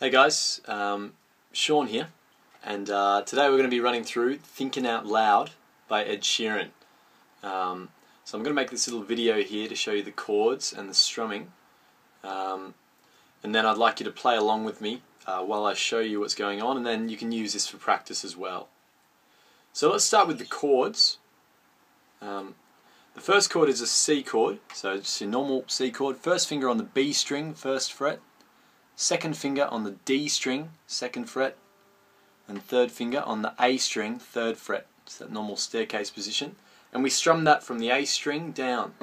Hey guys, Sean here, and today we're going to be running through Thinking Out Loud by Ed Sheeran. So I'm going to make this little video here to show you the chords and the strumming, and then I'd like you to play along with me while I show you what's going on, and then you can use this for practice as well. So let's start with the chords. The first chord is a C chord, so just your normal C chord. First finger on the B string, first fret. Second finger on the D string, second fret, and third finger on the A string, third fret. It's that normal staircase position. And we strum that from the A string down.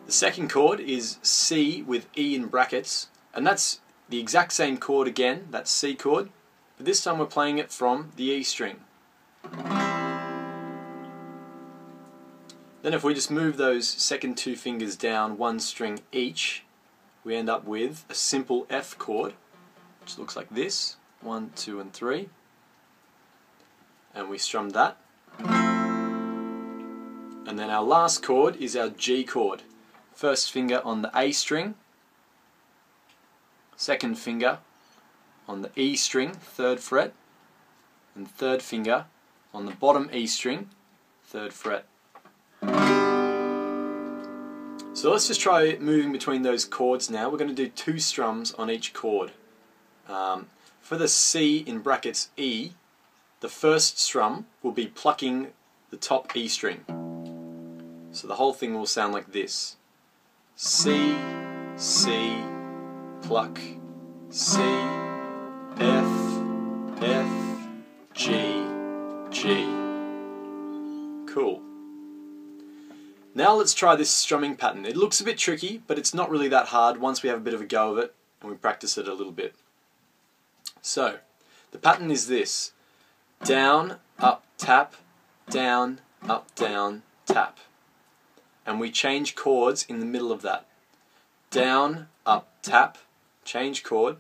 The second chord is C with E in brackets, and that's the exact same chord again, that's C chord, but this time we're playing it from the E string. Then if we just move those second two fingers down one string each, we end up with a simple F chord, which looks like this, 1, 2 and 3, and we strum that. And then our last chord is our G chord. First finger on the A string, second finger on the E string, third fret, and third finger on the bottom E string, third fret. So let's just try moving between those chords now. We're going to do 2 strums on each chord. For the C in brackets E, the first strum will be plucking the top E string. So the whole thing will sound like this. C, C, pluck, C, F, F, G, G. Cool. Now let's try this strumming pattern. It looks a bit tricky, but it's not really that hard once we have a bit of a go of it and we practice it a little bit. So, the pattern is this. Down, up, tap, down, up, down, tap. And we change chords in the middle of that. Down, up, tap, change chord,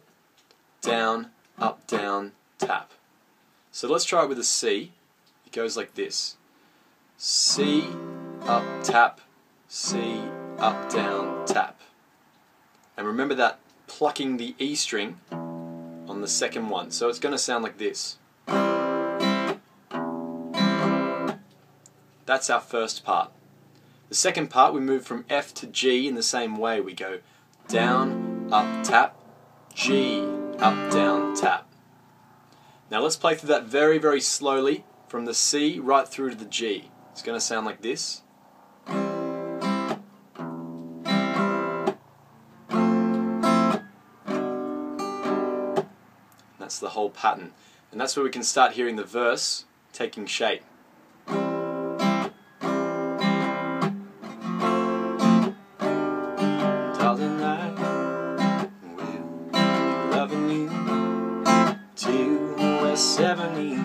down, up, down, tap. So let's try it with a C. It goes like this. C, up, tap, C, up, down, tap. And remember that plucking the E string on the second one. So it's going to sound like this. That's our first part. The second part we move from F to G in the same way. We go down, up, tap, G, up, down, tap. Now let's play through that very, very slowly from the C right through to the G. It's going to sound like this. That's the whole pattern. And that's where we can start hearing the verse taking shape. Darling, I will be loving you till we're 70.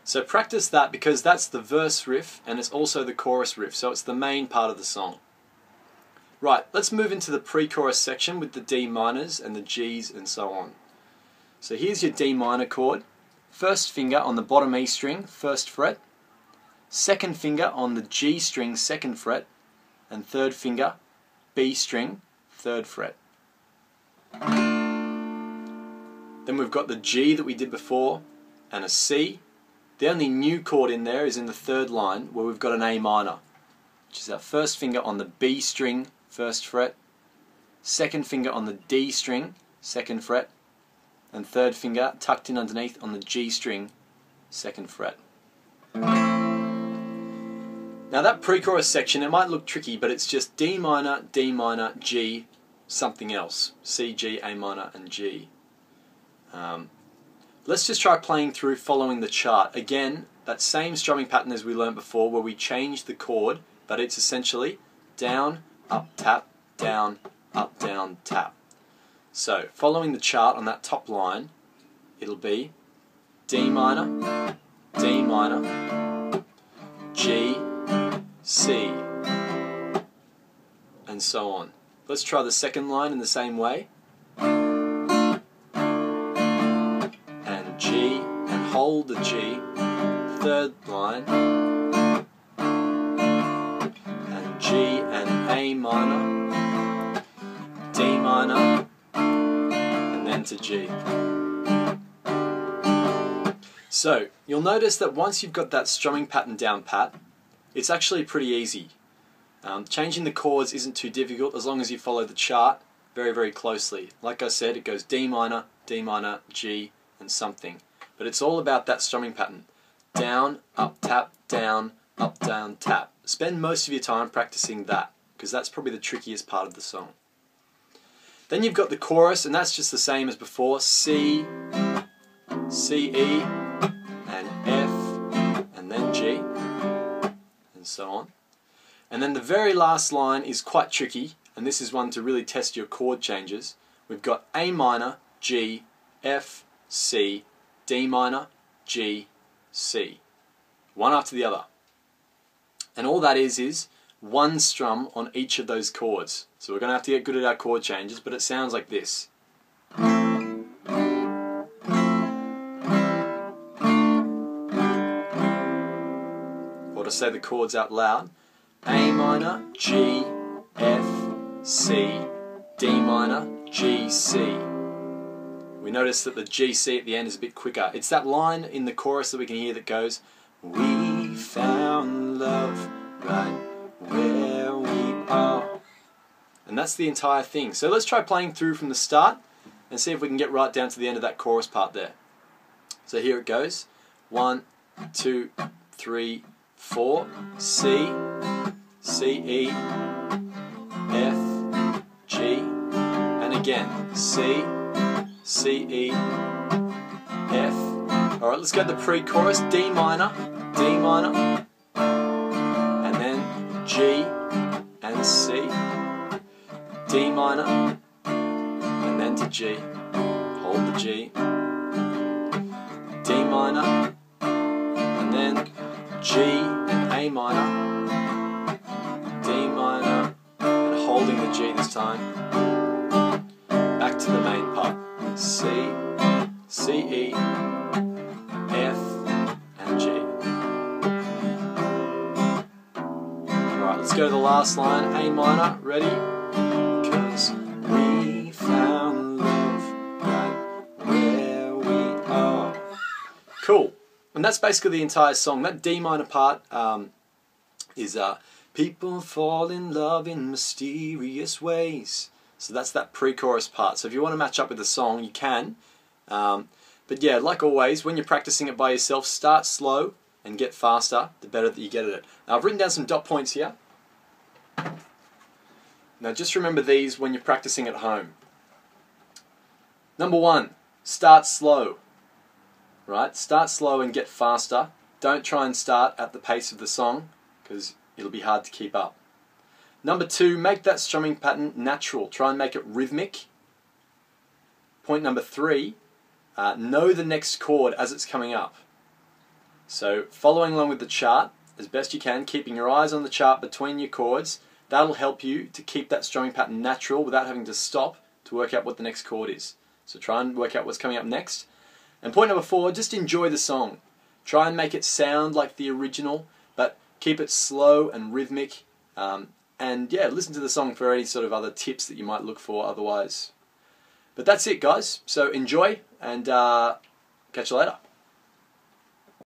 So practice that because that's the verse riff and it's also the chorus riff, so it's the main part of the song. Right, let's move into the pre-chorus section with the D minors and the Gs and so on. So here's your D minor chord. First finger on the bottom E string, first fret. Second finger on the G string, second fret. And third finger, B string, third fret. Then we've got the G that we did before and a C. The only new chord in there is in the third line where we've got an A minor, which is our first finger on the B string, first fret, second finger on the D string, second fret, and third finger tucked in underneath on the G string, second fret. Now that pre-chorus section, it might look tricky, but it's just D minor, G, something else. C, G, A minor, and G. Let's just try playing through following the chart. Again, that same strumming pattern as we learned before where we change the chord, but it's essentially down, up, tap, down, up, down, tap. So, following the chart on that top line, it'll be D minor, G, C, and so on. Let's try the second line in the same way. G, and hold the G, third line, to G. So you'll notice that once you've got that strumming pattern down pat, it's actually pretty easy. Changing the chords isn't too difficult as long as you follow the chart very, very closely. Like I said, it goes D minor, G, and something. But it's all about that strumming pattern. Down, up, tap, down, tap. Spend most of your time practicing that, because that's probably the trickiest part of the song. Then you've got the chorus, and that's just the same as before. C, E, and F, and then G, and so on. And then the very last line is quite tricky, and this is one to really test your chord changes. We've got A minor, G, F, C, D minor, G, C. One after the other. And all that is one strum on each of those chords. So we're going to have to get good at our chord changes, but it sounds like this. Or to say the chords out loud, A minor, G, F, C, D minor, G, C. We notice that the G, C at the end is a bit quicker. It's that line in the chorus that we can hear that goes, we found love right where we are. And that's the entire thing. So let's try playing through from the start and see if we can get right down to the end of that chorus part there. So here it goes. 1, 2, 3, 4. C, E, F, G, and again C, E, F. Alright, let's go to the pre-chorus. D minor, and then G and C, D minor, and then to G. Hold the G. D minor, and then G and A minor, D minor, and holding the G this time. Back to the main part. C, E, F, and G. Alright, let's go to the last line. A minor, ready? 'Cause we found love right where we are. Cool. And that's basically the entire song. That D minor part is people fall in love in mysterious ways. So that's that pre-chorus part. So if you want to match up with the song, you can. But yeah, like always, when you're practicing it by yourself, start slow and get faster, the better that you get at it. Now I've written down some dot points here. Now just remember these when you're practicing at home. Number 1, start slow. Right? Start slow and get faster. Don't try and start at the pace of the song, because it'll be hard to keep up. Number 2, make that strumming pattern natural. Try and make it rhythmic. Point number 3, know the next chord as it's coming up. So following along with the chart as best you can, keeping your eyes on the chart between your chords, that'll help you to keep that strumming pattern natural without having to stop to work out what the next chord is. So try and work out what's coming up next. And point number 4, just enjoy the song. Try and make it sound like the original, but keep it slow and rhythmic. And yeah, listen to the song for any sort of other tips that you might look for otherwise. But that's it, guys. So enjoy, and catch you later.